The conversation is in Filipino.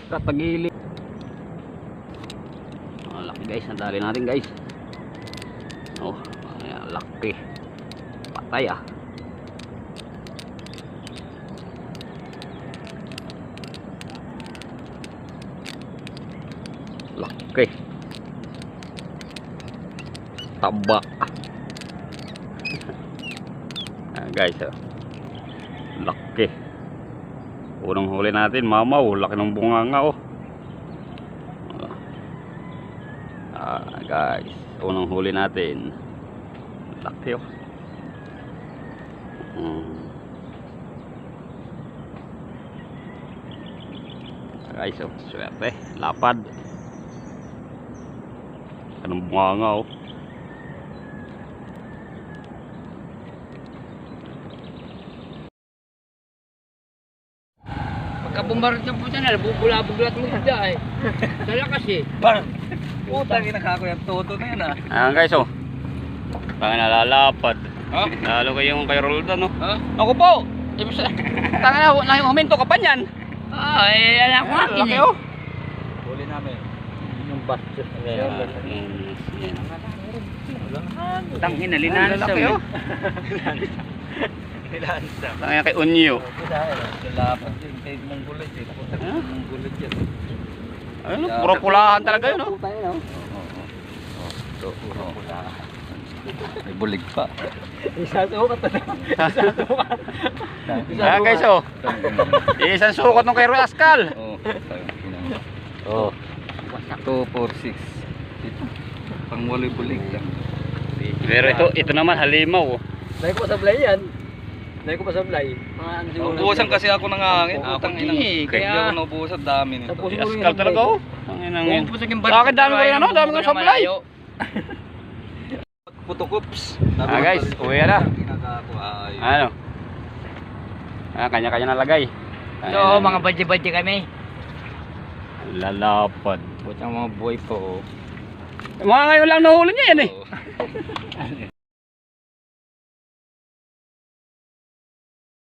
Katagili. Laki guys, nadali natin guys. Oh, ayan, laki. Patay ah. Laki. Taba. Ayan guys, oh. Laki. Unang huli natin, mamaw. Laki ng bunganga oh. Guys, unang huli natin. Laki oh. Guys, oh, swerte. Lapad. Anong bunganga oh. Pagkabumbarot ng puta na, bubula-bulat mo isda eh. Dala kasi. Bang! Putang ina ka ako yung toto na yun ah. Ayan guys oh. Parang nalalapad. Ha? Lalo kayong kay Roldan oh. Ha? Ako po! Tanga na, huminto ka pa niyan. Alam ko akin Laki eh. oh. Huli namin. Yung bastos. Yan. Tangin na, linansa. Laki oh. Ilansa. Tanga kay Unyo. Lalapat yun kay Monggulit eh. Puta Ha? Monggulit yan. Ayun, puro pulahan talaga yun oh. May bulig pa. Isasukat na. Ayan guys oh. Isang sukot nung kay Roy Ascal. Oh. 246. Pang waloy bulig lang. Pero ito naman halimaw oh. Dahil ko pa sablay yan. Dahil ko pa sablay. Ubusan kasi ako ng hangin. Putang ina. Eh, Kaya kaya- ako naubusan dami nito. Tapos- Si Ascal talaga oh. Ang inang yun. Pupusak yung Sa akin dami ko rin ano, dami ko supply. Putukops. Guys, uwi na. Ano? Kanya-kanya nalagay. So, mga badye-badye kami. Lalapad. Butang mga boy po. Mga ngayon lang nahuli niya yan eh.